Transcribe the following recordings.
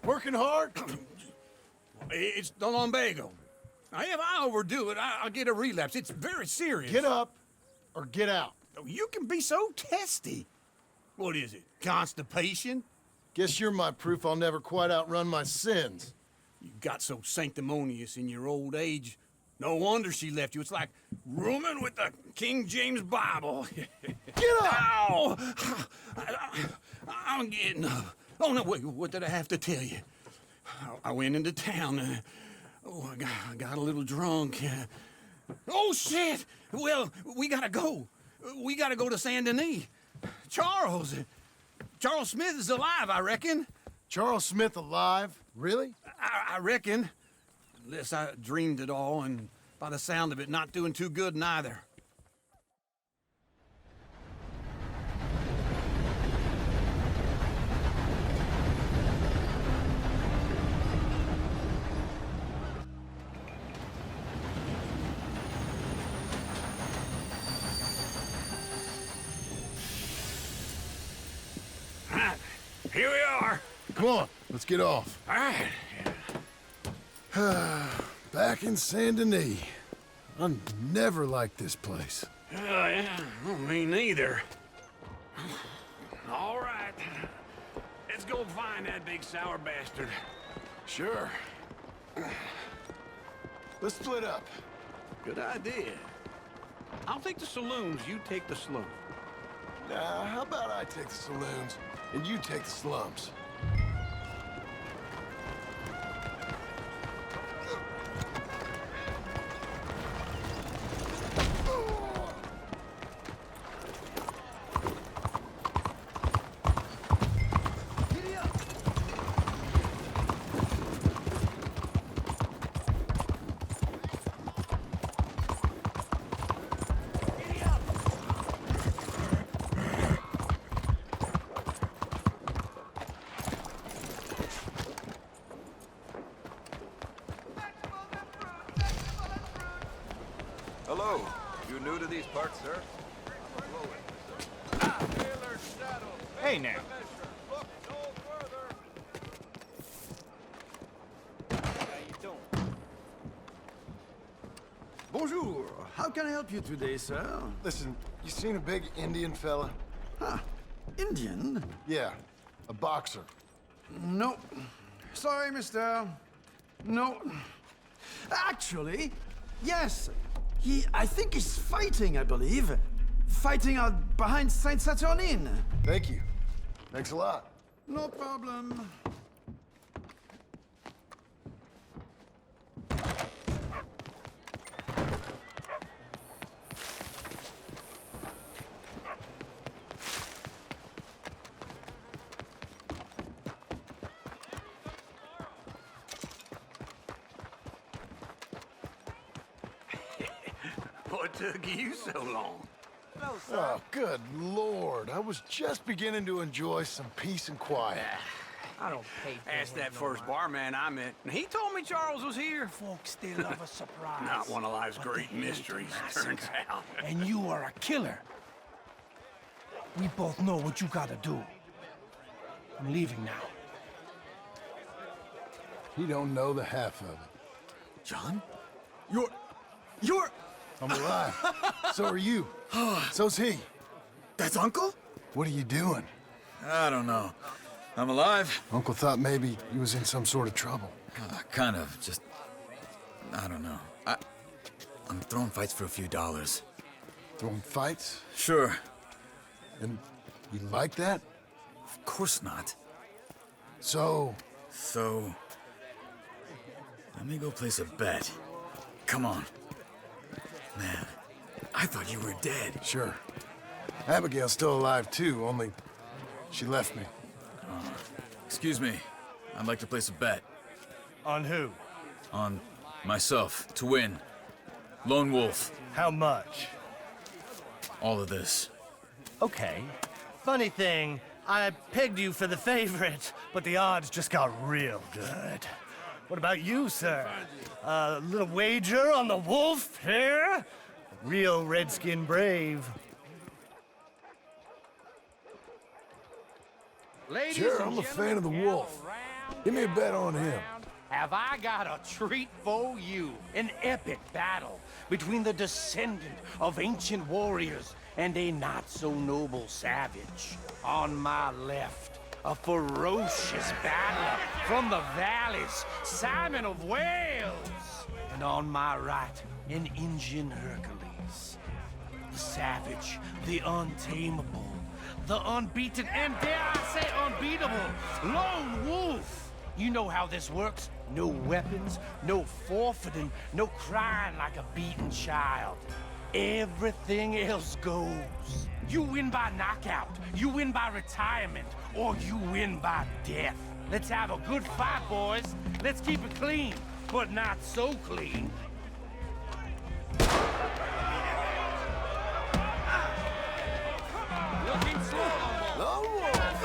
Working hard? It's the lumbago. Now, if I overdo it, I'll get a relapse. It's very serious. Get up or get out. You can be so testy. What is it, constipation? Guess you're my proof I'll never quite outrun my sins. You got so sanctimonious in your old age. No wonder she left you. It's like rooming with the King James Bible. Get up! Ow! I'm getting up. Oh, no, wait, what did I have to tell you? I went into town. I got a little drunk. Oh, shit! Well, we gotta go. We gotta go to Saint Denis. Charles Smith is alive, I reckon. Charles Smith alive? Really? I reckon. Unless I dreamed it all, and by the sound of it, not doing too good neither. Here we are. Come on, let's get off. All right. Back in Saint Denis. I never liked this place. Yeah, well, me neither. All right. Let's go find that big sour bastard. Sure. Let's split up. Good idea. I'll take the saloons, you take the slope. Nah, how about I take the saloons and you take the slums? Hello. You new to these parts, sir? Hey now. Bonjour. How can I help you today, sir? Listen, you seen a big Indian fella? Huh. Indian? Yeah, a boxer. No. Sorry, mister. No. Actually, yes. I think he's fighting, I believe. Fighting out behind Saint Saturnin. Thank you. Thanks a lot. No problem. What took you so long? Oh, good Lord. I was just beginning to enjoy some peace and quiet. I don't pay for Asked that first barman I met, and he told me Charles was here. Folks still love a surprise. Not one of life's but great they hate mysteries, massacre. turns out. And you are a killer. We both know what you gotta do. I'm leaving now. You don't know the half of it. John? You're... I'm alive. So are you. So's he. That's Uncle? What are you doing? I don't know. I'm alive. Uncle thought maybe he was in some sort of trouble. Kind of. Just... I don't know. I'm throwing fights for a few dollars. Throwing fights? Sure. And you like that? Of course not. So... So... Let me go place a bet. Come on. Man, I thought you were dead. Sure. Abigail's still alive too, only she left me. Excuse me. I'd like to place a bet. On who? On myself, to win. Lone Wolf. How much? All of this. Okay. Funny thing, I pegged you for the favorite, but the odds just got real good. What about you, sir? A little wager on the wolf here? Real redskin brave. Sure, I'm a fan of the wolf. Give me a bet on him. Have I got a treat for you? An epic battle between the descendant of ancient warriors and a not-so-noble savage. On my left, a ferocious battler from the valleys, Simon of Wales. And on my right, an Indian Hercules. The savage, the untamable, the unbeaten, and dare I say unbeatable, Lone Wolf. You know how this works. No weapons, no forfeiting, no crying like a beaten child. Everything else goes. You win by knockout, you win by retirement, or you win by death. Let's have a good fight, boys. Let's keep it clean, but not so clean. Looking slow. Lone Wolf!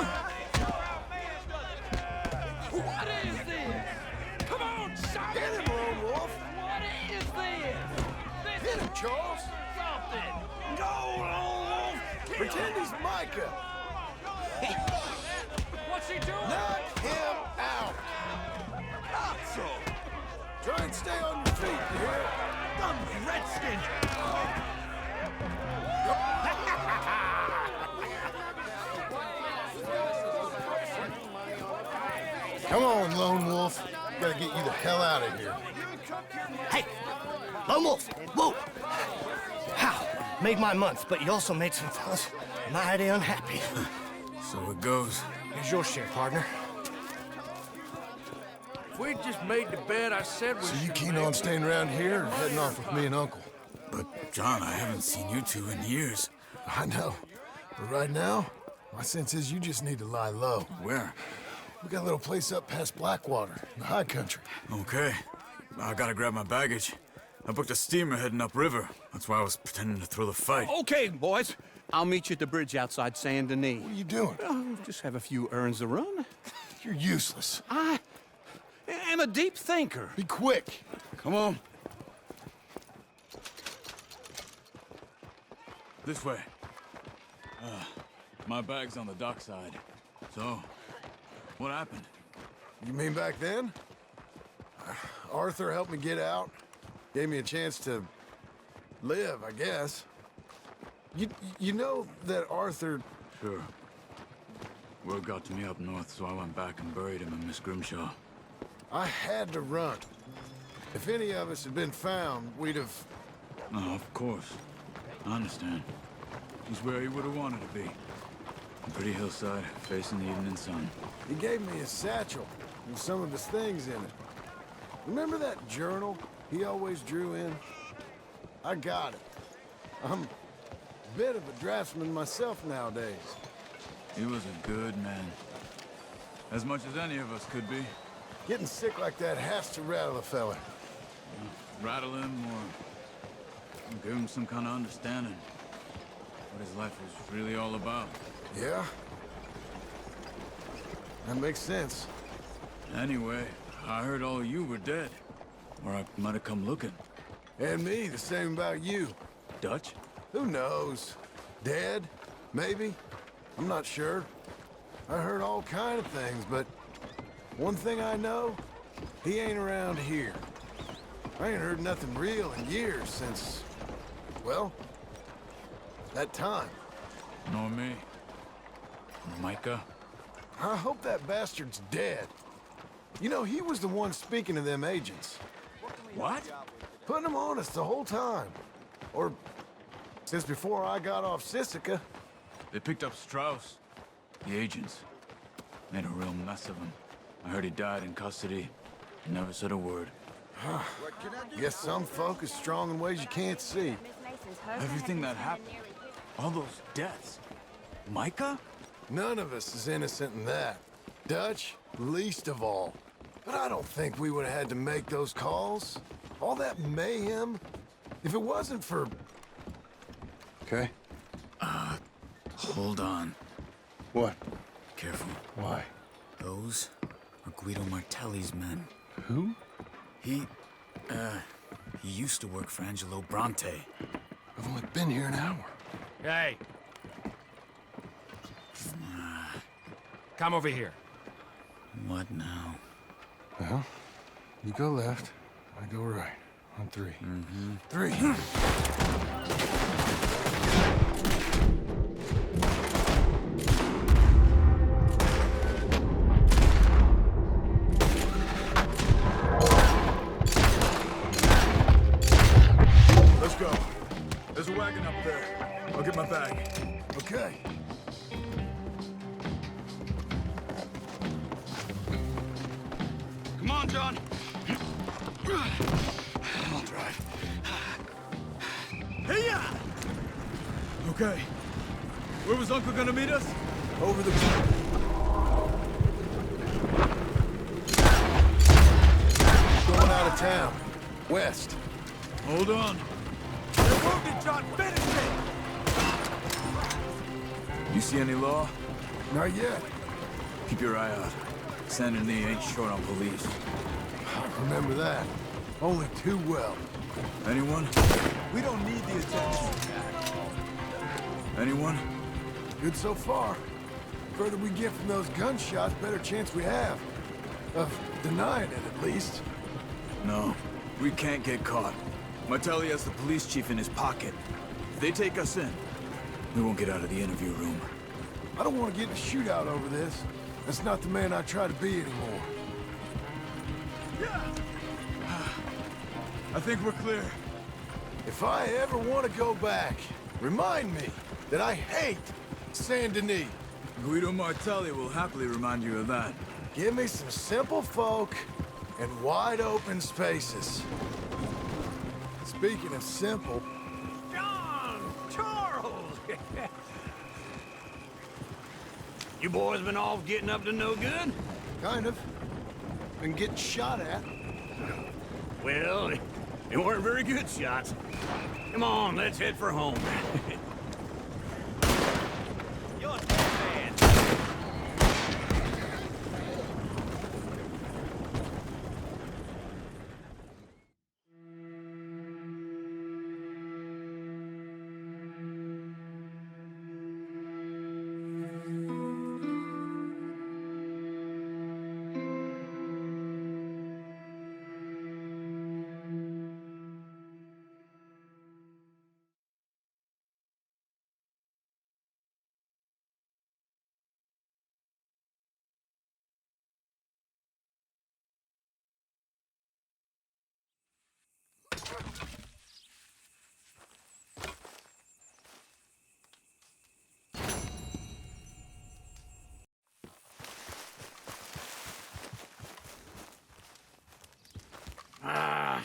What is this? Come on, Simon! Get him, Lone Wolf! What is this? Hit him, Charles! Something! Go, Lone Wolf! Pretend he's Micah! What's he doing? Knock him out! Not so! Try and stay on your feet, you hear? Redskin! Come on, Lone Wolf. Gotta get you the hell out of here. Hey! Lone Wolf! Whoa! How? Made my month, but you also made some fellas mighty unhappy. So it goes. Here's your share, partner. We just made the bed I said we So you keen on staying around here or heading off with me and Uncle? But, John, I haven't seen you two in years. I know. But right now, my sense is you just need to lie low. Where? We got a little place up past Blackwater, in the high country. Okay. I gotta grab my baggage. I booked a steamer heading upriver. That's why I was pretending to throw the fight. Okay, boys. I'll meet you at the bridge outside Saint Denis. What are you doing? Oh, just have a few errands to run. You're useless. I am a deep thinker. Be quick. Come on. This way. My bag's on the dockside. So, what happened? You mean back then? Arthur helped me get out. Gave me a chance to live, I guess. You know that Arthur... Sure. Word got to me up north, so I went back and buried him in Miss Grimshaw. I had to run. If any of us had been found, we'd have... No, of course. I understand. He's where he would have wanted to be. A pretty hillside, facing the evening sun. He gave me a satchel with some of his things in it. Remember that journal he always drew in? I got it. I'm a bit of a draftsman myself nowadays. He was a good man. As much as any of us could be. Getting sick like that has to rattle a fella. Rattle him or give him some kind of understanding. What his life was really all about. Yeah? That makes sense. Anyway, I heard all you were dead. Or I might have come looking. And me, the same about you. Dutch? Who knows? Dead? Maybe? I'm not sure. I heard all kind of things, but one thing I know, he ain't around here. I ain't heard nothing real in years since, well, that time. Nor me. Micah? I hope that bastard's dead. You know, he was the one speaking to them agents. What? Putting them on us the whole time. Or since before I got off Sisika. They picked up Strauss. The agents. Made a real mess of him. I heard he died in custody. Never said a word. Guess some folk is strong in ways you can't see. Everything that happened. All those deaths. Micah? None of us is innocent in that. Dutch, least of all. But I don't think we would have had to make those calls. All that mayhem. If it wasn't for... Okay. Hold on. What? Careful. Why? Those are Guido Martelli's men. Who? He used to work for Angelo Bronte. I've only been here an hour. Hey. Come over here. What now? Well, you go left, I go right. On three. Three. Let's go. There's a wagon up there. I'll get my bag. Okay. Come on, John. I'll drive. Hey-ya! Okay. Where was Uncle gonna meet us? Over the... Going out of town. West. Hold on. They're wounded, John. Finish it! You see any law? Not yet. Keep your eye out. Saint Denis ain't short on police. Remember that. Only too well. Anyone? We don't need the attention. Anyone? Good so far. Further we get from those gunshots, better chance we have. Of denying it, at least. No. We can't get caught. Martelli has the police chief in his pocket. If they take us in, we won't get out of the interview room. I don't want to get in a shootout over this. That's not the man I try to be anymore. I think we're clear. If I ever want to go back, remind me that I hate Saint Denis. Guido Martelli will happily remind you of that. Give me some simple folk and wide open spaces. Speaking of simple, John! Charles! You boys been off getting up to no good? kind of. Been getting shot at. Well, they weren't very good shots. Come on, let's head for home. You're dead, man.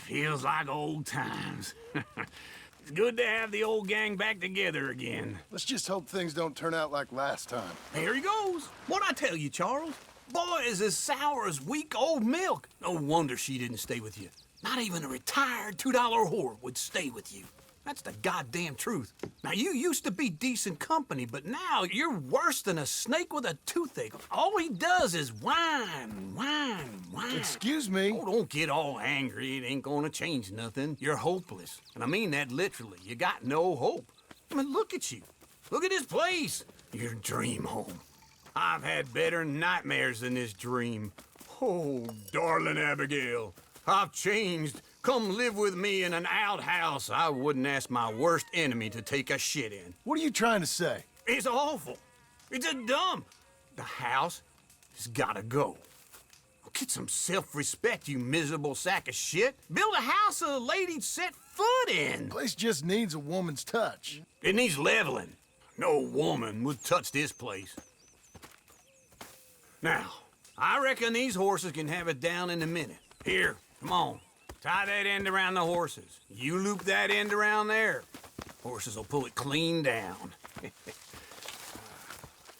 Feels like old times. It's good to have the old gang back together again. Let's just hope things don't turn out like last time. Here he goes. What'd I tell you, Charles? Boy is as sour as weak old milk. No wonder she didn't stay with you. Not even a retired $2 whore would stay with you. That's the goddamn truth. Now, you used to be decent company, but now you're worse than a snake with a toothache. All he does is whine, whine, whine. Excuse me? Oh, don't get all angry. It ain't gonna change nothing. You're hopeless. And I mean that literally. You got no hope. I mean, look at you. Look at this place. Your dream home. I've had better nightmares than this dream. Oh, darling Abigail, I've changed. Come live with me in an outhouse I wouldn't ask my worst enemy to take a shit in. What are you trying to say? It's awful. It's a dump. The house has gotta go. Get some self-respect, you miserable sack of shit. Build a house a lady'd set foot in. Place just needs a woman's touch. It needs leveling. No woman would touch this place. Now, I reckon these horses can have it down in a minute. Here, come on. Tie that end around the horses. You loop that end around there. Horses will pull it clean down.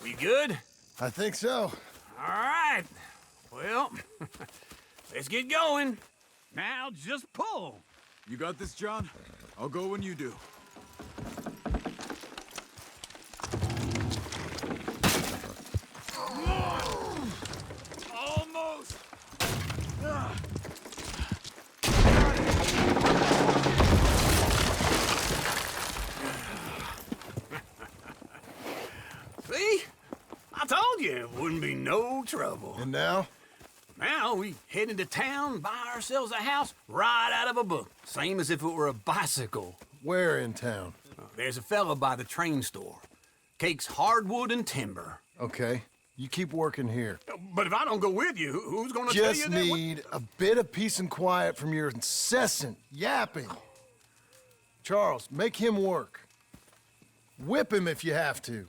We good? I think so. All right. Well, let's get going. Now just pull. You got this, John? I'll go when you do. Almost. See? I told you it wouldn't be no trouble. And now? Now we head into town, buy ourselves a house right out of a book. Same as if it were a bicycle. Where in town? There's a fella by the train store. Cakes hardwood and timber. Okay, you keep working here. But if I don't go with you, who's gonna tell you Just that? need a bit of peace and quiet from your incessant yapping. Charles, make him work. Whip him if you have to.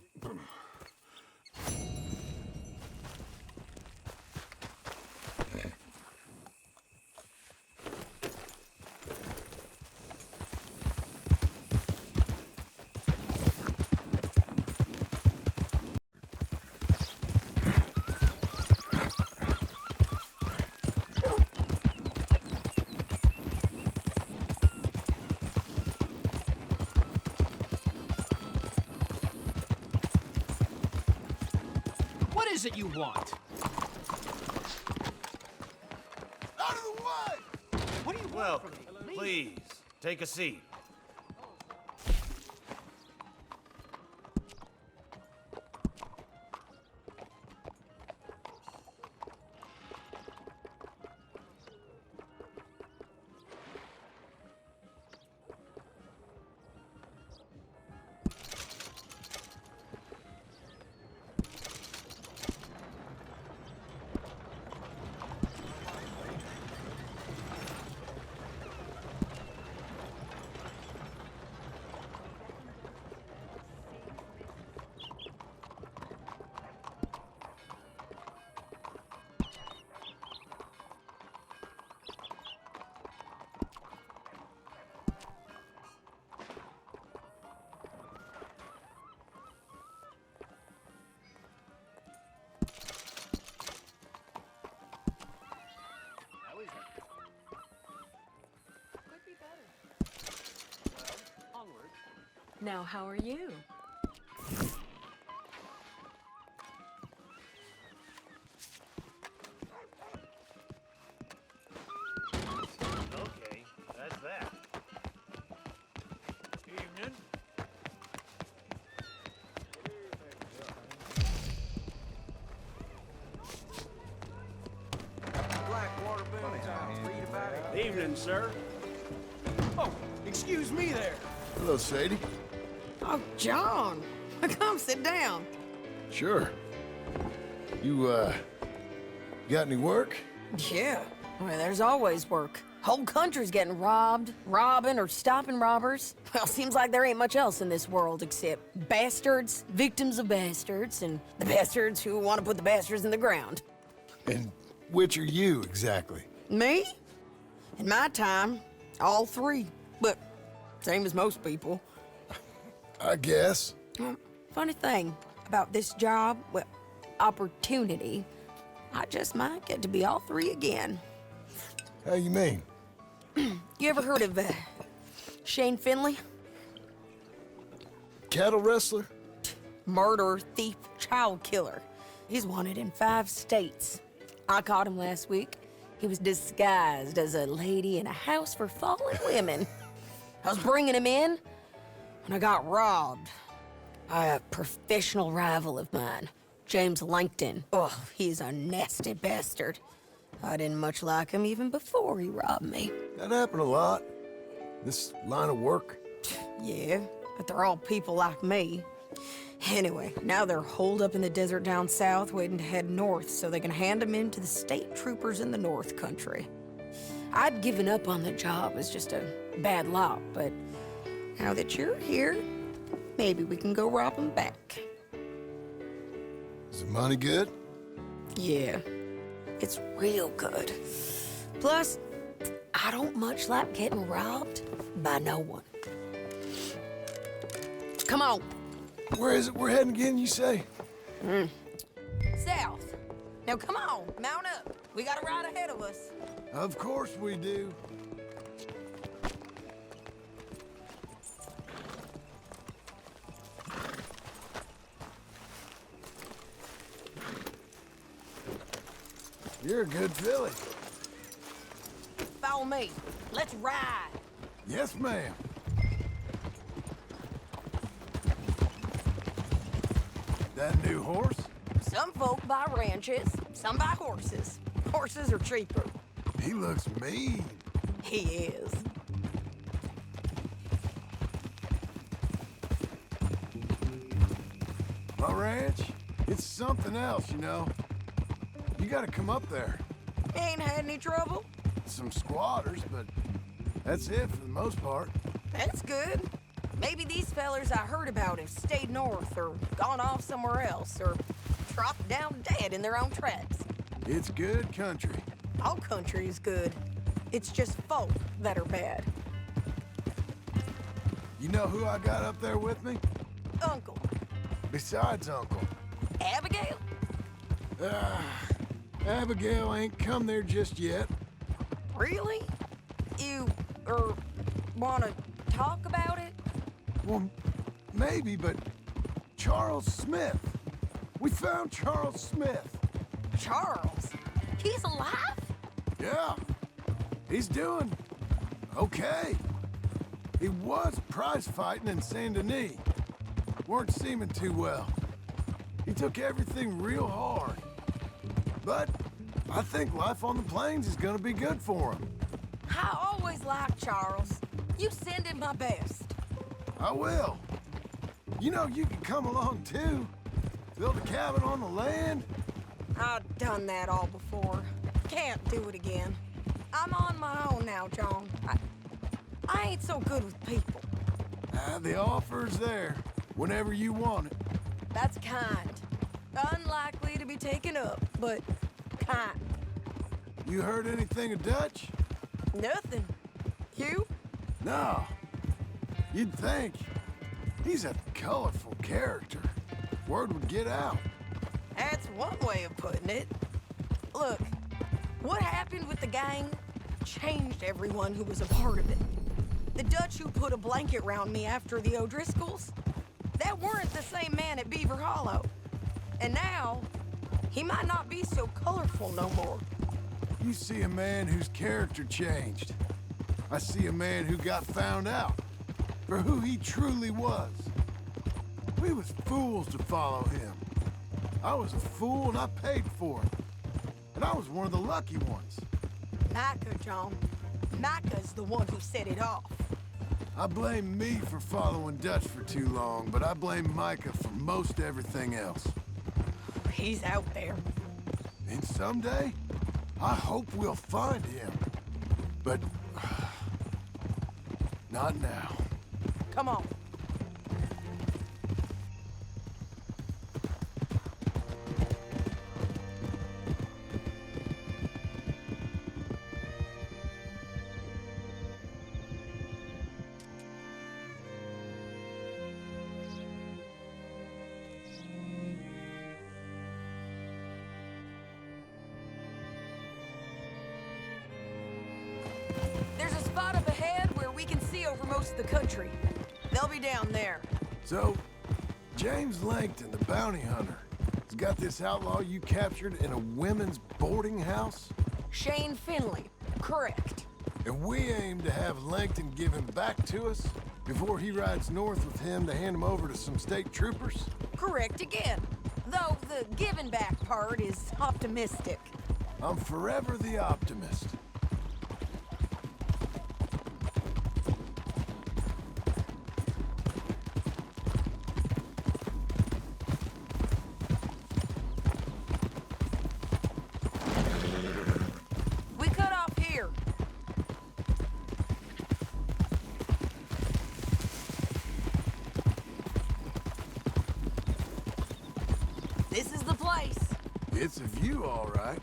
What is it you want? Out of the way! What do you want Welcome. from me? Please, take a seat. Now, how are you? Okay, that's that. Evening. Blackwater boom. Read about it. Evening, sir. Oh, excuse me there. Hello, Sadie. Oh, John, come sit down. Sure. You, got any work? Yeah, well, there's always work. Whole country's getting robbed, robbing, or stopping robbers. Well, seems like there ain't much else in this world except bastards, victims of bastards, and the bastards who want to put the bastards in the ground. And which are you, exactly? Me? In my time, all three. But same as most people. I guess. Funny thing about this job, well, opportunity, I just might get to be all three again. How you mean? You ever heard of Shane Finley? Cattle wrestler? Murderer, thief, child killer. He's wanted in 5 states. I caught him last week. He was disguised as a lady in a house for fallen women. I was bringing him in when I got robbed by a professional rival of mine, James Langton. Oh, he's a nasty bastard. I didn't much like him even before he robbed me. That happened a lot. This line of work. Yeah, but they're all people like me. Anyway, now they're holed up in the desert down south, waiting to head north so they can hand them in to the state troopers in the north country. I'd given up on the job as just a bad lot, but now that you're here, maybe we can go rob them back. Is the money good? Yeah, it's real good. Plus, I don't much like getting robbed by no one. Come on. Where is it we're heading again, you say? South. Now come on, mount up. We got a ride ahead of us. Of course we do. You're a good filly. Follow me. Let's ride. Yes, ma'am. That new horse? Some folk buy ranches, some buy horses. Or Horses are cheaper. He looks mean. He is. My ranch, it's something else, you know. You gotta come up there. Ain't had any trouble? Some squatters, but that's it for the most part. That's good. Maybe these fellers I heard about have stayed north or gone off somewhere else or dropped down dead in their own tracks. It's good country. All country is good. It's just folk that are bad. You know who I got up there with me? Uncle. Besides Uncle. Abigail? Abigail ain't come there just yet. Really? You, wanna talk about it? Well, maybe, but Charles Smith. We found Charles Smith. Charles? He's alive? Yeah. He's doing okay. He was prize fighting in Saint Denis. Weren't seeming too well. He took everything real hard. But I think life on the plains is gonna be good for him. I always liked Charles. You send him my best. I will. You know, you can come along too. Build a cabin on the land. I've done that all before. Can't do it again. I'm on my own now, John. I ain't so good with people. The offer's there whenever you want it. That's kind. Unlikely to be taken up, but kind. You heard anything of Dutch? Nothing. You? No. You'd think. He's a colorful character. Word would get out. That's one way of putting it. Look, what happened with the gang changed everyone who was a part of it. The Dutch who put a blanket round me after the O'Driscolls, that weren't the same man at Beaver Hollow. And now, he might not be so colorful no more. You see a man whose character changed. I see a man who got found out for who he truly was. We was fools to follow him. I was a fool and I paid for it. And I was one of the lucky ones. Micah, John. Micah's the one who set it off. I blame me for following Dutch for too long, but I blame Micah for most everything else. He's out there. And someday, I hope we'll find him. But not now. Come on. There's a spot up ahead where we can see over most of the country. They'll be down there. So, James Langton, the bounty hunter, has got this outlaw you captured in a women's boarding house? Shane Finley. Correct. And we aim to have Langton give him back to us before he rides north with him to hand him over to some state troopers? Correct again. Though the giving back part is optimistic. I'm forever the optimist. We cut off here. This is the place. It's a view, all right.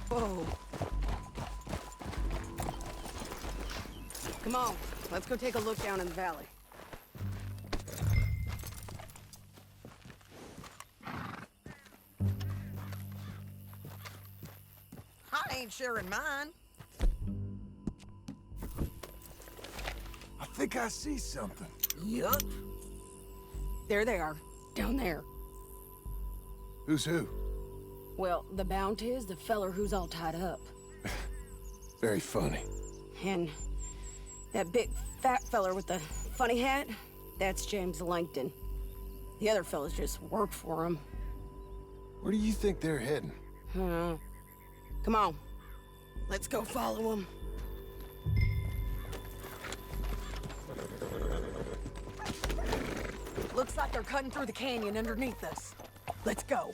Whoa. Come on, let's go take a look down in the valley. I ain't sharing mine. I think I see something. Yup. There they are, down there. Who's who? Well, the bounty is the feller who's all tied up. Very funny. And that big fat feller with the funny hat, that's James Langton. The other fellas just work for him. Where do you think they're heading? Come on. Let's go follow them. Looks like they're cutting through the canyon underneath us. Let's go.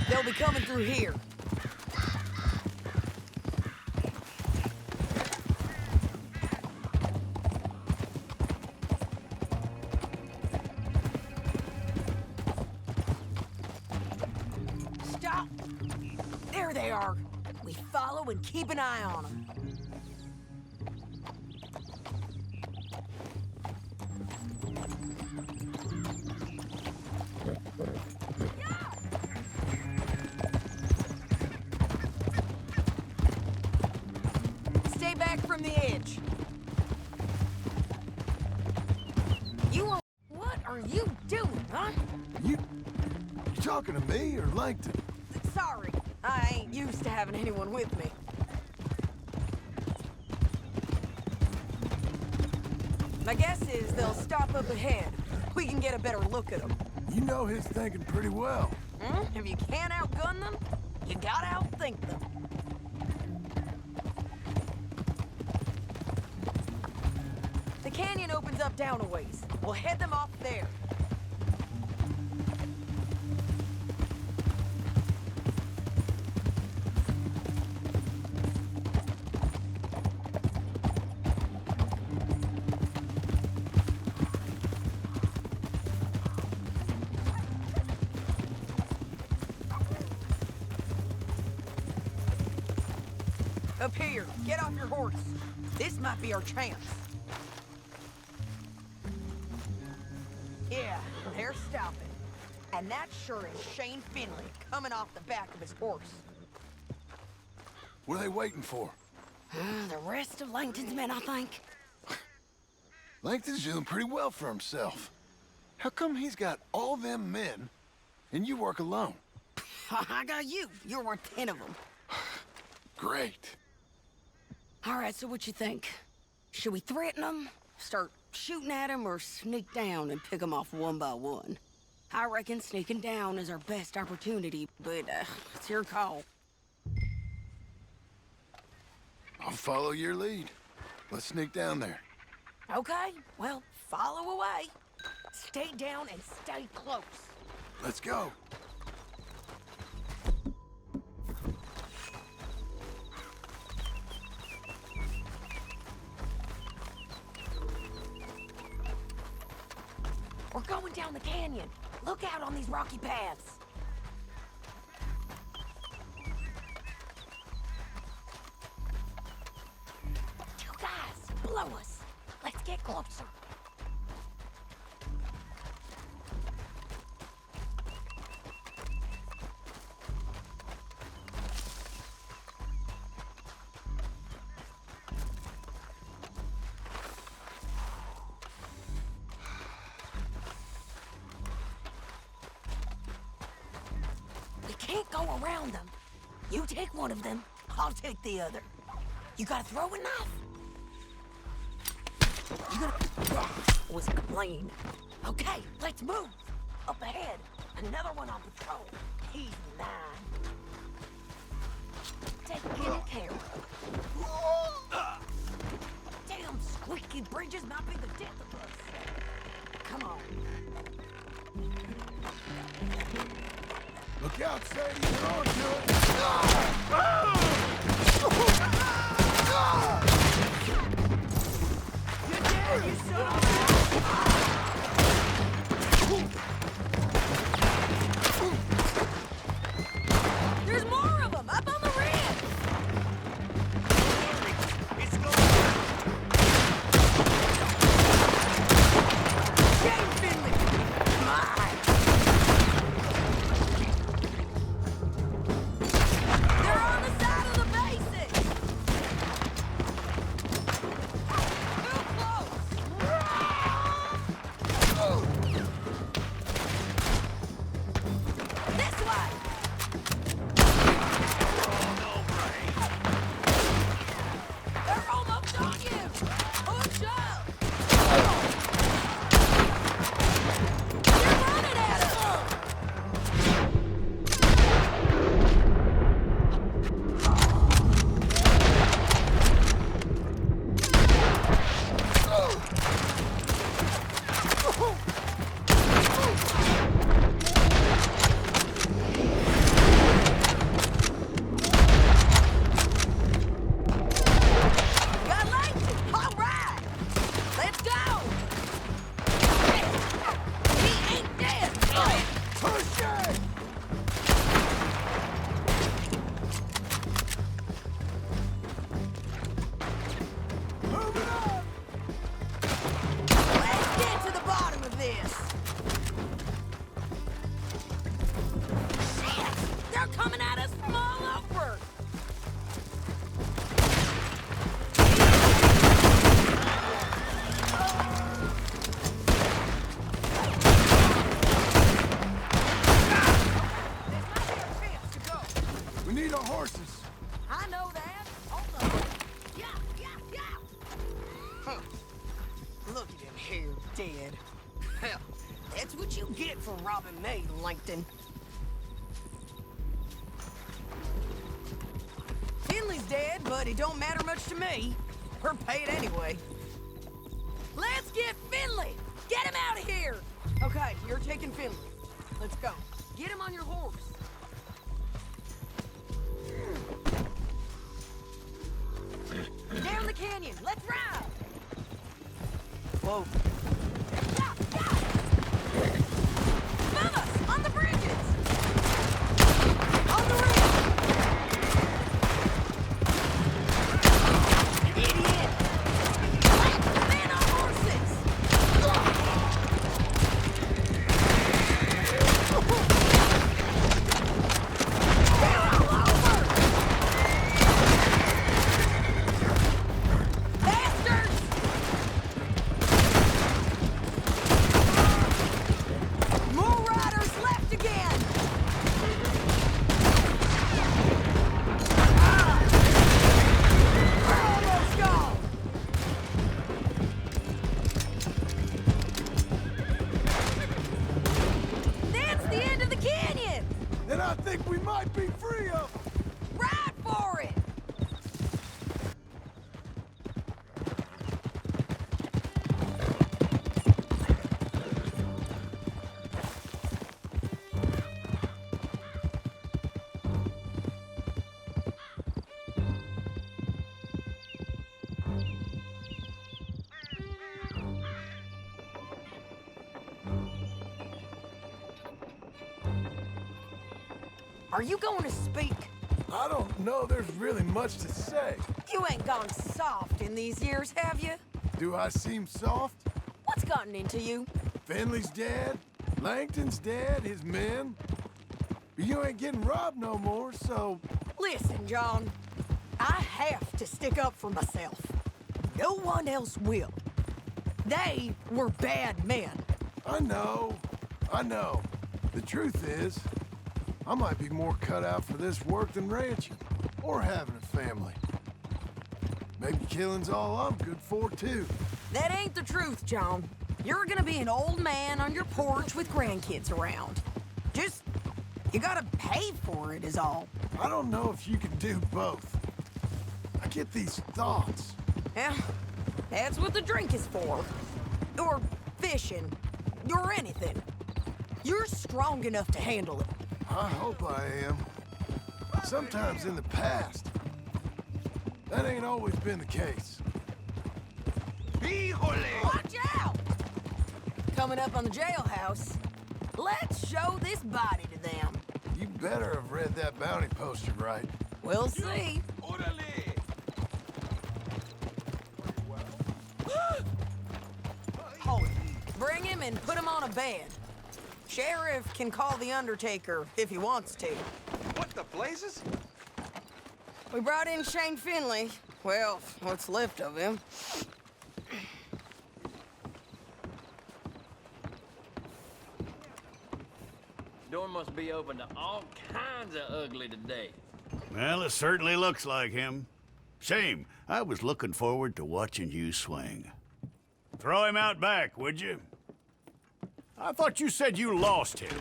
They'll be coming through here. Stop! There they are. We follow and keep an eye on them. Stay back from the edge. What are you doing, huh? You talking to me or Langton? Sorry, I ain't used to having anyone with me. My guess is they'll stop up ahead. We can get a better look at them. You know his thinking pretty well. If you can't outgun them, you gotta outthink them. The canyon opens up down a ways. We'll head them off there. Up here, get off your horse. This might be our chance. Yeah, they're stopping. And that sure is Shane Finley coming off the back of his horse. What are they waiting for? The rest of Langton's men, I think. Langton's doing pretty well for himself. How come he's got all them men and you work alone? I got you. You're worth 10 of them. Great. All right, so what you think? Should we threaten them, start shooting at them, or sneak down and pick them off one by one? I reckon sneaking down is our best opportunity, but it's your call. I'll follow your lead. Let's sneak down there. Okay, well, follow away. Stay down and stay close. Let's go. We're going down the canyon. Look out on these rocky paths. Two guys below us. Let's get closer. Can't go around them. You take one of them, I'll take the other. You gotta throw a knife. You gotta... was clean. Okay, let's move. Up ahead, another one on patrol. He's 9. Taken care of. Damn squeaky bridges might be the death of us. Come on. Look out, Sadie, you're on to it. You're dead, you son! There's more of them, up on the ridge! It's going. Shane Finley! Mine! We need our horses. I know that. Hold on. Yeah, yeah, yeah. Huh. Look at him here, dead. Hell, that's what you get for robbing me, Langton. Finley's dead, but it don't matter much to me. We're paid anyway. Let's get Finley! Get him out of here! Okay, you're taking Finley. Let's go. Get him on your horse. Down the canyon. Let's ride! Whoa. Above us! On the bridges! On the rim! Idiot! Men on horses! They're all over! Bastards! More riders left again! We're almost gone! That's the end of the canyon! And I think we might be free of them. Ride for it! Are you going to speak? I don't know there's really much to say. You ain't gone soft in these years, have you? Do I seem soft? What's gotten into you? Finley's dead. Langton's dead, his men. But you ain't getting robbed no more, so... Listen, John. I have to stick up for myself. No one else will. They were bad men. I know. The truth is, I might be more cut out for this work than ranching, or having a family. Maybe killing's all I'm good for, too. That ain't the truth, John. You're gonna be an old man on your porch with grandkids around. Just, you gotta pay for it is all. I don't know if you can do both. I get these thoughts. Yeah, that's what the drink is for. Or fishing, or anything. You're strong enough to handle it. I hope I am. Sometimes in the past, that ain't always been the case. Watch out! Coming up on the jailhouse. Let's show this body to them. You better have read that bounty poster right. We'll see. Bring him and put him on a bed. Sheriff can call the Undertaker if he wants to. What the blazes? We brought in Shane Finley. Well, what's left of him. Door must be open to all kinds of ugly today. Well, it certainly looks like him. Shame. I was looking forward to watching you swing. Throw him out back, would you? I thought you said you lost him.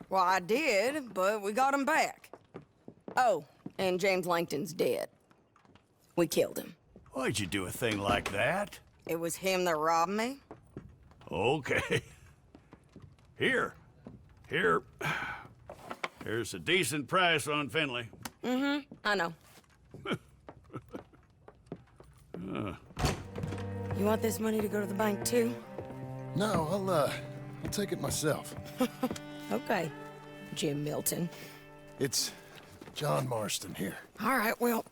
Well, I did, but we got him back. Oh, and James Langton's dead. We killed him. Why'd you do a thing like that? It was him that robbed me. Okay. Here. Here's a decent price on Finley. I know. You want this money to go to the bank, too? No, I'll take it myself. Okay, Jim Milton. It's John Marston here. All right, well,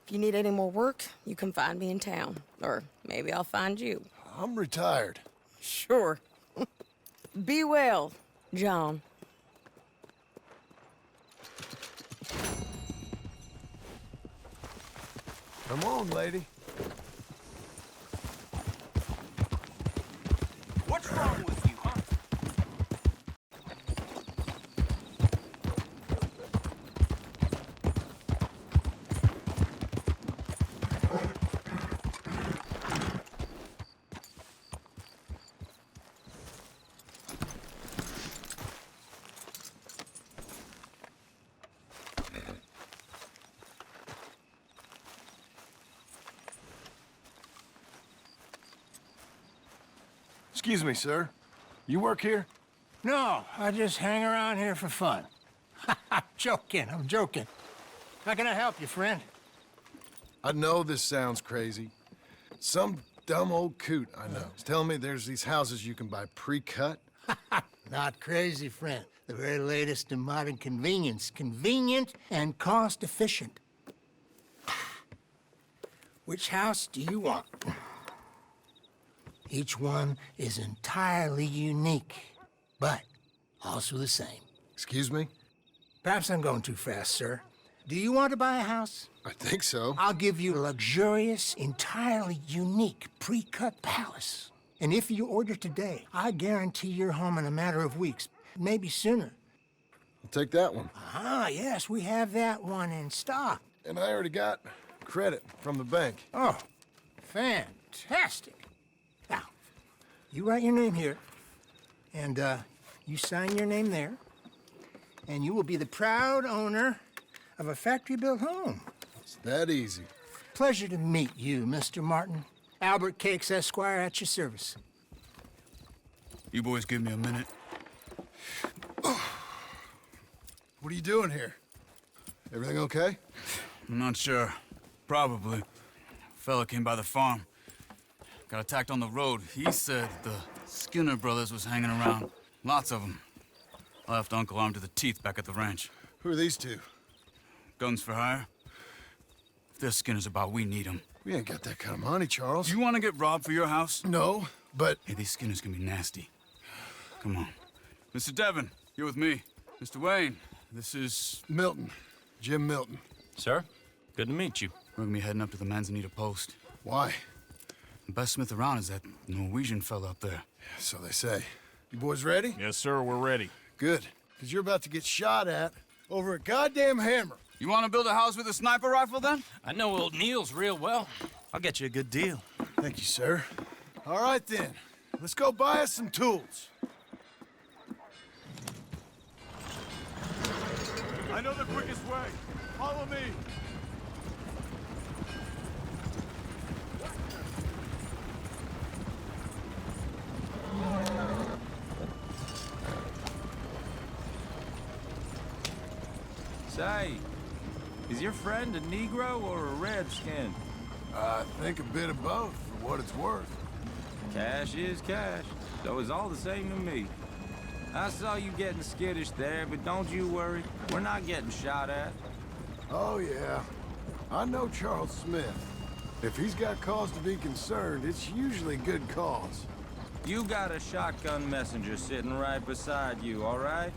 if you need any more work, you can find me in town. Or maybe I'll find you. I'm retired. Sure. Be well, John. Come on, lady. What's wrong with you, huh? Excuse me, sir. You work here? No, I just hang around here for fun. I'm joking, I'm joking. How can I help you, friend? I know this sounds crazy. Some dumb old coot I know is telling me there's these houses you can buy pre-cut. Not crazy, friend. The very latest in modern convenience. Convenient and cost-efficient. Which house do you want? Each one is entirely unique, but also the same. Excuse me? Perhaps I'm going too fast, sir. Do you want to buy a house? I think so. I'll give you a luxurious, entirely unique pre-cut palace. And if you order today, I guarantee you're home in a matter of weeks, maybe sooner. I'll take that one. Ah, yes, we have that one in stock. And I already got credit from the bank. Oh, fantastic. Now, you write your name here, and you sign your name there, and you will be the proud owner of a factory-built home. It's that easy. Pleasure to meet you, Mr. Martin. Albert Cakes, Esquire, at your service. You boys give me a minute. What are you doing here? Everything okay? I'm not sure. Probably. Fella came by the farm. Got attacked on the road. He said the Skinner brothers was hanging around. Lots of them. I left Uncle armed to the teeth back at the ranch. Who are these two? Guns for hire. If they're Skinner's about, we need them. We ain't got that kind of money, Charles. You want to get robbed for your house? No, but... Hey, these Skinners can be nasty. Come on. Mr. Devon, you're with me. Mr. Wayne, this is... Milton. Jim Milton. Sir, good to meet you. We're gonna be heading up to the Manzanita post. Why? The best smith around is that Norwegian fella up there. So they say. You boys ready? Yes, sir, we're ready. Good. Because you're about to get shot at over a goddamn hammer. You want to build a house with a sniper rifle, then? I know old Neil's real well. I'll get you a good deal. Thank you, sir. All right, then. Let's go buy us some tools. I know the quickest way. Follow me. Say, is your friend a Negro or a Redskin? I think a bit of both, for what it's worth. Cash is cash, so it's all the same to me. I saw you getting skittish there, but don't you worry. We're not getting shot at. Oh, yeah. I know Charles Smith. If he's got cause to be concerned, it's usually good cause. You got a shotgun messenger sitting right beside you, all right?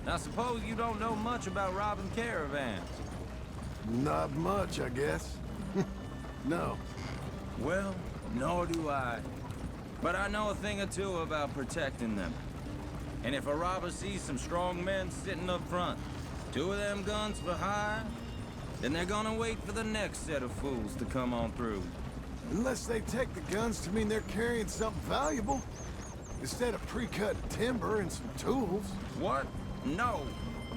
Now suppose you don't know much about robbing caravans. Not much, I guess. No. Well, nor do I. But I know a thing or two about protecting them. And if a robber sees some strong men sitting up front, 2 of them guns for hire, then they're gonna wait for the next set of fools to come on through. Unless they take the guns to mean they're carrying something valuable. Instead of pre-cut timber and some tools. What? No.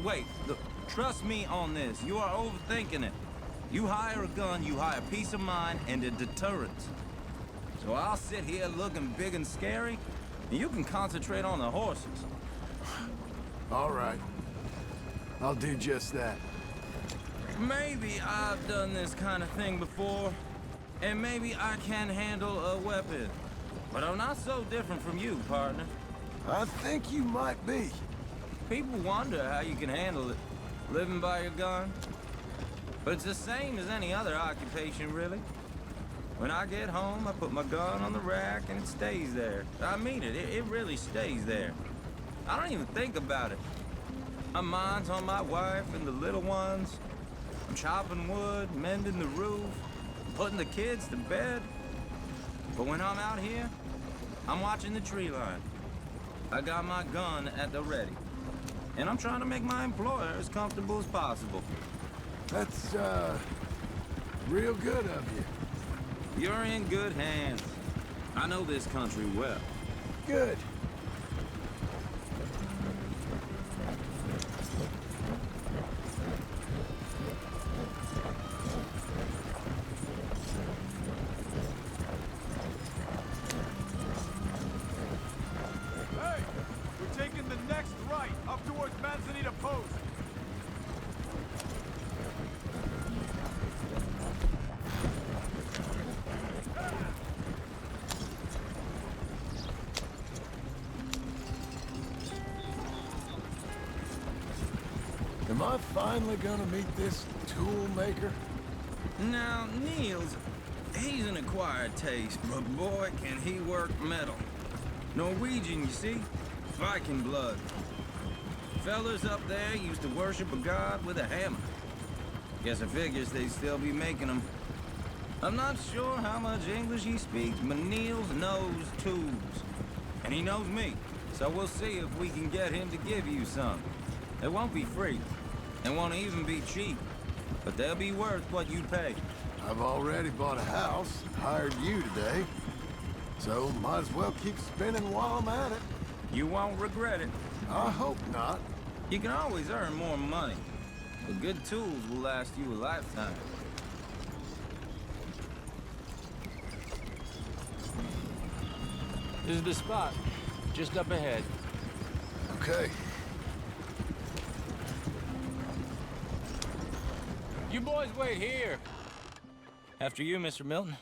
Wait, look, trust me on this. You are overthinking it. You hire a gun, you hire peace of mind and a deterrent. So I'll sit here looking big and scary, and you can concentrate on the horses. All right. I'll do just that. Maybe I've done this kind of thing before, and maybe I can handle a weapon. But I'm not so different from you, partner. I think you might be. People wonder how you can handle it, living by your gun. But it's the same as any other occupation, really. When I get home, I put my gun on the rack and it stays there. I mean it, it really stays there. I don't even think about it. My mind's on my wife and the little ones. I'm chopping wood, mending the roof, putting the kids to bed. But when I'm out here, I'm watching the tree line. I got my gun at the ready. And I'm trying to make my employer as comfortable as possible. That's, real good of you. You're in good hands. I know this country well. Good. Am I finally gonna meet this tool maker? Now, Niels, he's an acquired taste, but boy, can he work metal. Norwegian, you see? Viking blood. Fellas up there used to worship a god with a hammer. Guess I figures they'd still be making them. I'm not sure how much English he speaks, but Niels knows tools. And he knows me, so we'll see if we can get him to give you some. It won't be free. It won't even be cheap. But they'll be worth what you pay. I've already bought a house and hired you today. So might as well keep spinning while I'm at it. You won't regret it. I hope not. You can always earn more money. But good tools will last you a lifetime. This is the spot. Just up ahead. Okay. You boys wait here. After you, Mr. Milton.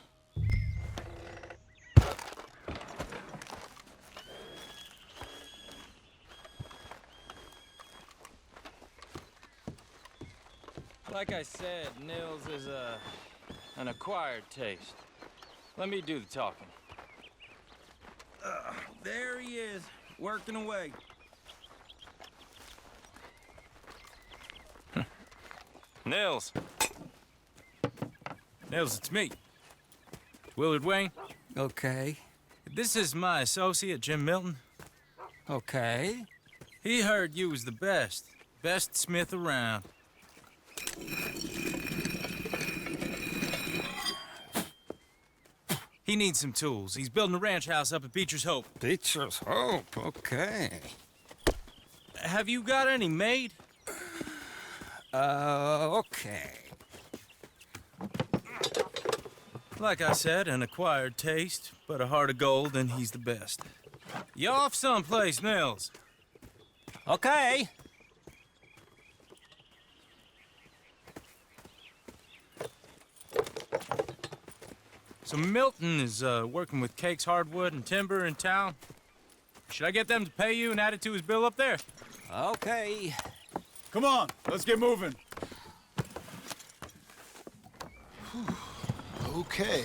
Like I said, Nils is an acquired taste. Let me do the talking. There he is, working away. Nils. Nils, it's me. Willard Wayne. Okay. This is my associate, Jim Milton. Okay. He heard you was the best. Best smith around. He needs some tools. He's building a ranch house up at Beecher's Hope. Beecher's Hope, okay. Have you got any made? Okay. Like I said, an acquired taste, but a heart of gold, and he's the best. You off someplace, Nils? Okay. So Milton is working with Cakes Hardwood and Timber in town. Should I get them to pay you and add it to his bill up there? Okay. Come on, let's get moving. Okay.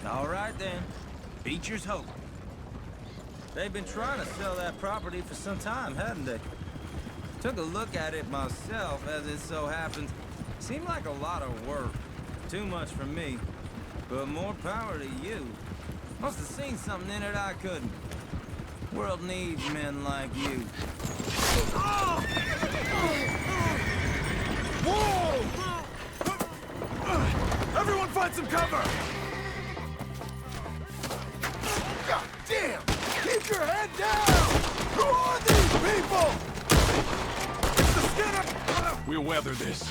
All right, then. Beecher's Hope. They've been trying to sell that property for some time, hadn't they? Took a look at it myself, as it so happens. Seemed like a lot of work. Too much for me. But more power to you. Must have seen something in it I couldn't. World needs men like you. Whoa! Everyone find some cover! God damn! Keep your head down! Who are these people? It's the Skinner! We'll weather this.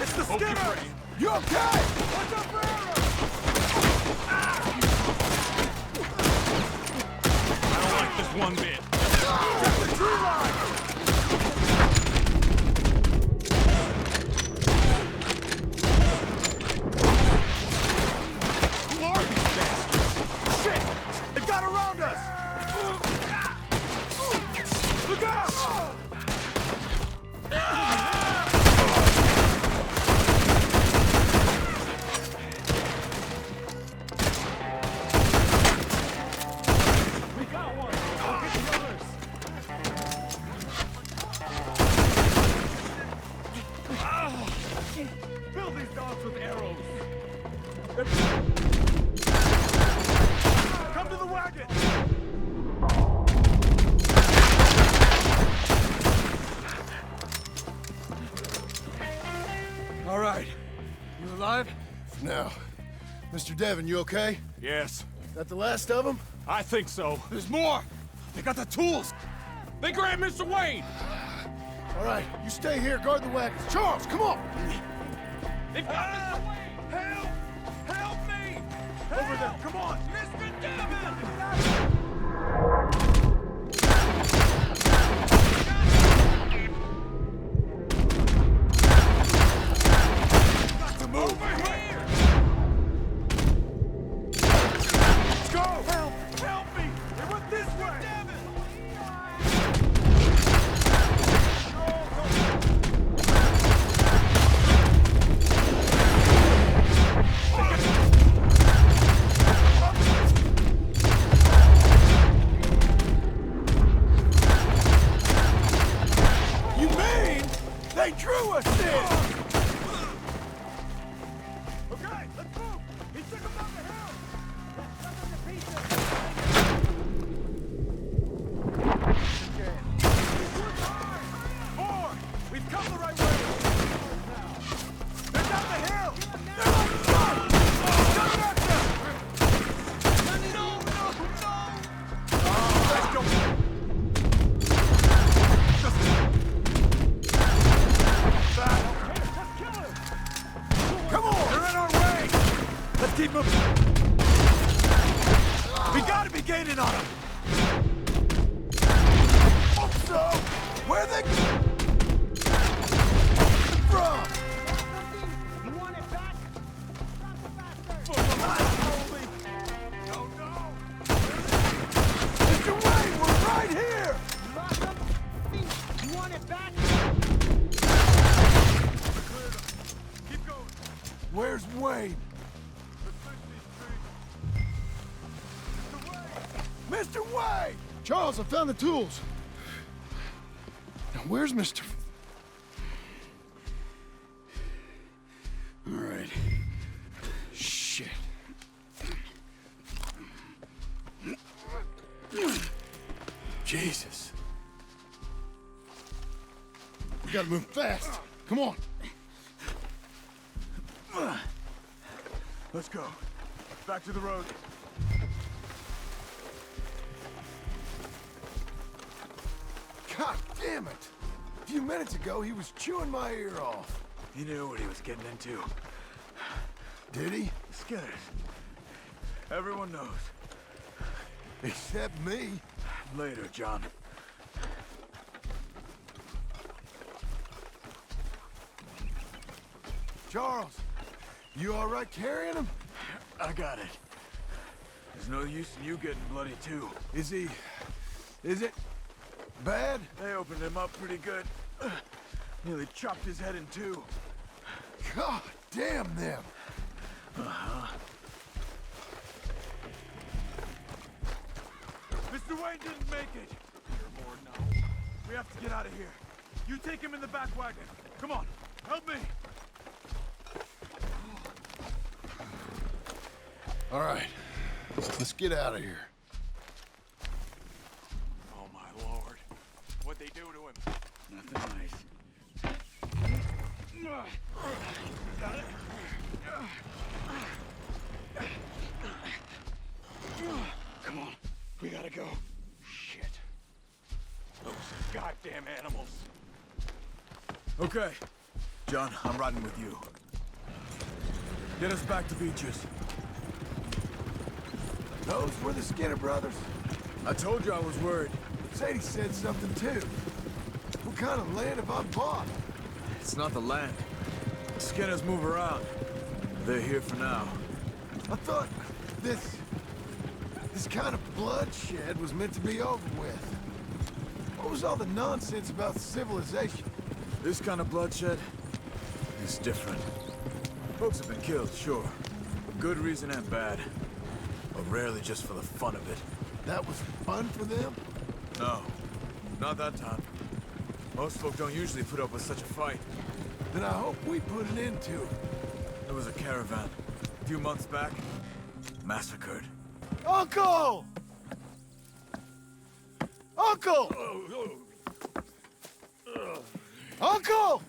It's the Skinner! You okay? What's up, Brother? I don't like this one bit. Check the tree line! Who are these bastards? Shit! They've got around us! Look out! We got one. I'll get the others. Fill these dogs with arrows. Come to the wagon. All right. You alive? Now, Mr. Devon, you okay? Yes, That the last of them? I think so. There's more. They got the tools. They grabbed Mr. Wayne. All right, you stay here, guard the wagons. Charles, come on! They've got Mr. Wayne. Help! Help me! Over there, come on! Mr. Devon! Got to move! Over here! Let's go! Help! Help me! They went this way! Devon! They drew us in! Okay, let's move! He took him up the hill! More! We've come the right way! They're down the hill! They're like shot! Coming at them! No! Let's go! Come on! They're in our way! Let's keep moving! We gotta be gaining on them! So, where they from? You want it back? Oh no! Mr. Wayne, we're right here! You want it back? Keep going. Where's Wayne? Mr. Wayne! Charles, I found the tools. Now, where's Mr. All right. Shit. Jesus. We gotta move fast. Come on. Let's go. Back to the road. God damn it! A few minutes ago, he was chewing my ear off. He knew what he was getting into. Did he? Skinners. Everyone knows. Except me. Later, John. Charles, you all right carrying him? I got it. There's no use in you getting bloody, too. Is it bad? They opened him up pretty good. Nearly chopped his head in two. God damn them. Mr. Wayne didn't make it. You're bored now. We have to get out of here. You take him in the back wagon. Come on, help me. All right, let's get out of here. Oh my lord. What'd they do to him? Nothing nice. Got it? Come on, we gotta go. Shit. Those goddamn animals. Okay. John, I'm riding with you. Get us back to Beaches. Those were the Skinner brothers. I told you I was worried. Sadie said something too. What kind of land have I bought? It's not the land. Skinners move around. They're here for now. I thought this kind of bloodshed was meant to be over with. What was all the nonsense about civilization? This kind of bloodshed is different. Folks have been killed, sure. For good reason and bad. But rarely just for the fun of it. That was fun for them? No, not that time. Most folk don't usually put up with such a fight. Then I hope we put an end to it. There was a caravan, a few months back, massacred. Uncle! Uncle! Uncle!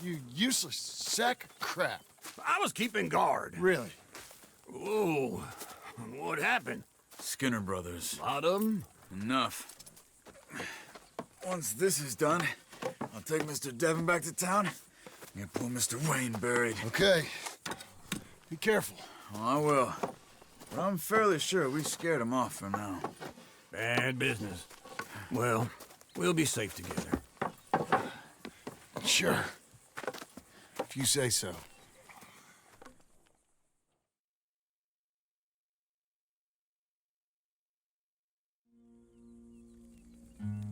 You useless sack of crap. I was keeping guard. Really? Ooh, what happened? Skinner brothers. Lot of 'em? Enough. Once this is done, I'll take Mr. Devon back to town and get poor Mr. Wayne buried. Okay. Be careful. Well, I will. But I'm fairly sure we scared him off for now. Bad business. Well, we'll be safe together. Sure. If you say so.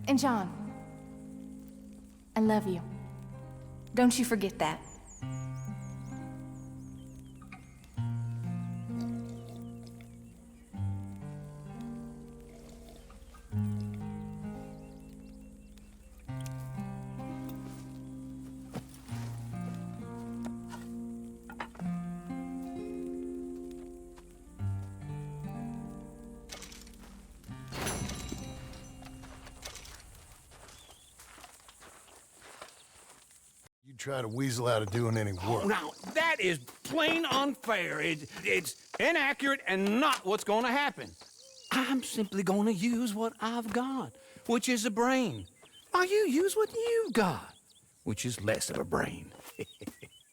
And John, I love you. Don't you forget that. try to weasel out of doing any work. Now, that is plain unfair. It's inaccurate and not what's gonna happen. I'm simply gonna use what I've got, which is a brain. While you use what you've got, which is less of a brain.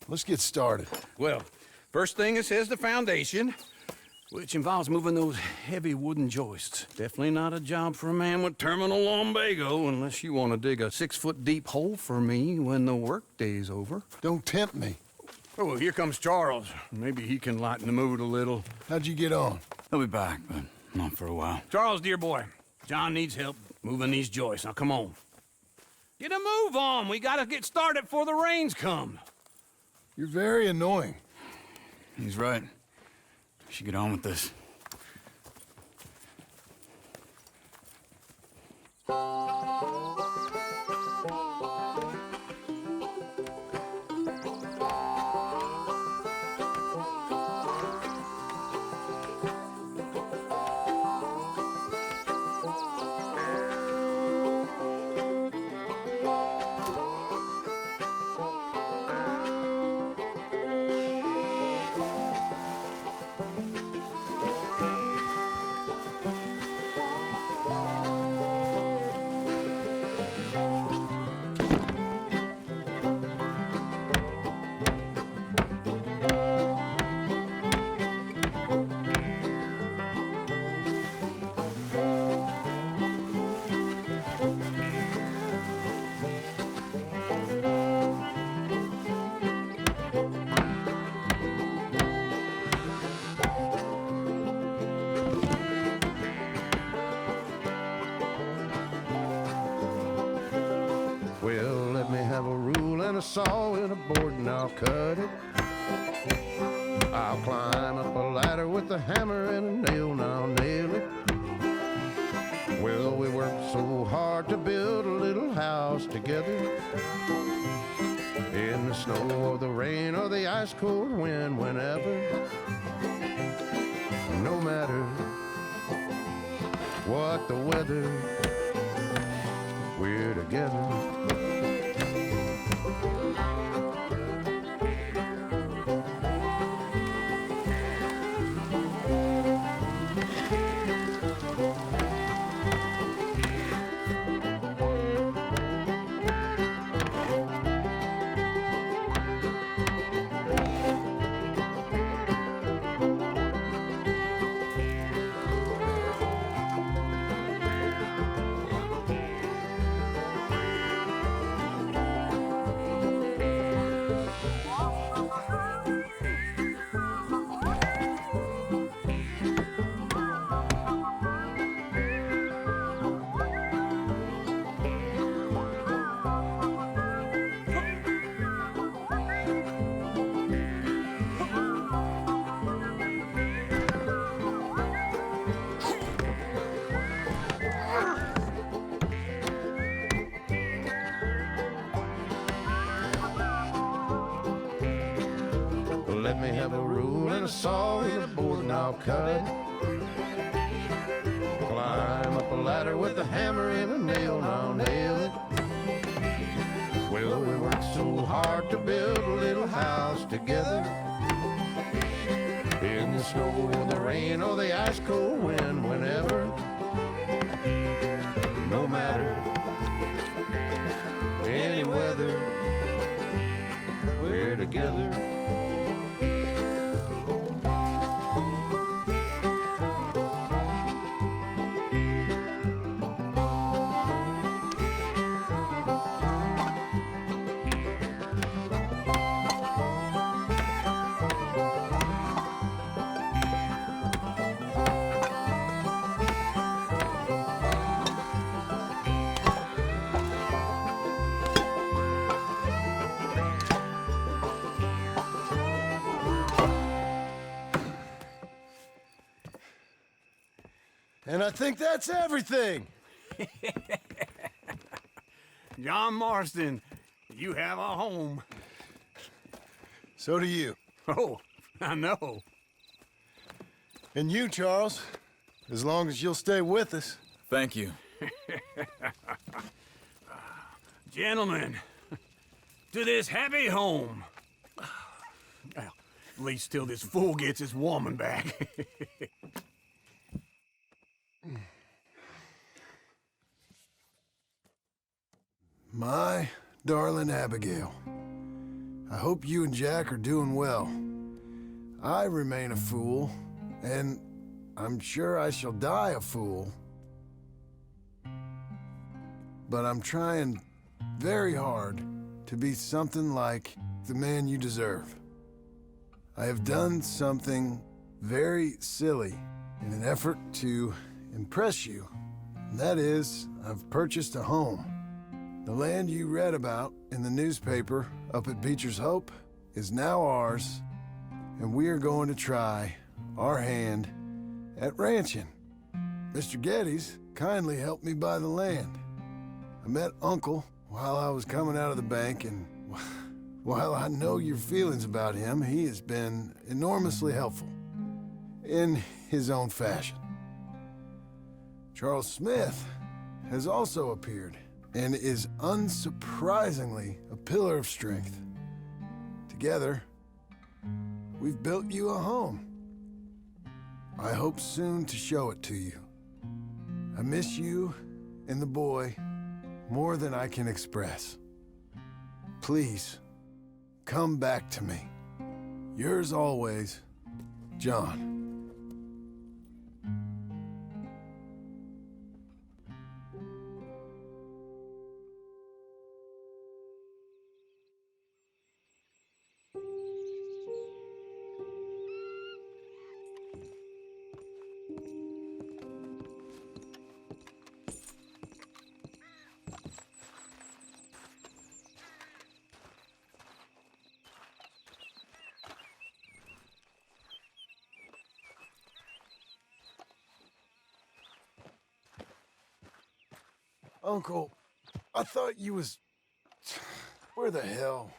Let's get started. Well, first thing it says the foundation, which involves moving those heavy wooden joists. Definitely not a job for a man with terminal lumbago unless you want to dig a 6-foot deep hole for me when the workday's over. Don't tempt me. Oh, here comes Charles. Maybe he can lighten the mood a little. How'd you get on? He'll be back, but not for a while. Charles, dear boy, John needs help moving these joists. Now, come on. Get a move on. We gotta get started before the rains come. You're very annoying. He's right. We should get on with this. Well, let me have a rule and a saw and a board and I'll cut it. I'll climb up a ladder with a hammer and a nail and I'll nail it. Well, we worked so hard to build a little house together. In the snow or the rain or the ice cold wind, whenever. No matter what the weather, we're together. Let me have a rule and a saw and a board and I'll cut it. Climb up a ladder with a hammer and a nail and I'll nail it. Well, we worked so hard to build a little house together. In the snow or the rain or the ice cold wind, whenever. No matter any weather, we're together. And I think that's everything. John Marston, you have a home. So do you. Oh, I know. And you, Charles, as long as you'll stay with us. Thank you. Gentlemen, to this happy home. Well, at least till this fool gets his woman back. My darling Abigail, I hope you and Jack are doing well. I remain a fool, and I'm sure I shall die a fool. But I'm trying very hard to be something like the man you deserve. I have done something very silly in an effort to impress you. And that is, I've purchased a home. The land you read about in the newspaper up at Beecher's Hope is now ours, and we are going to try our hand at ranching. Mr. Geddes kindly helped me buy the land. I met Uncle while I was coming out of the bank, and while I know your feelings about him, he has been enormously helpful in his own fashion. Charles Smith has also appeared and is unsurprisingly a pillar of strength. Together, we've built you a home. I hope soon to show it to you. I miss you and the boy more than I can express. Please, come back to me. Yours always, John. Uncle, I thought you was... Where the hell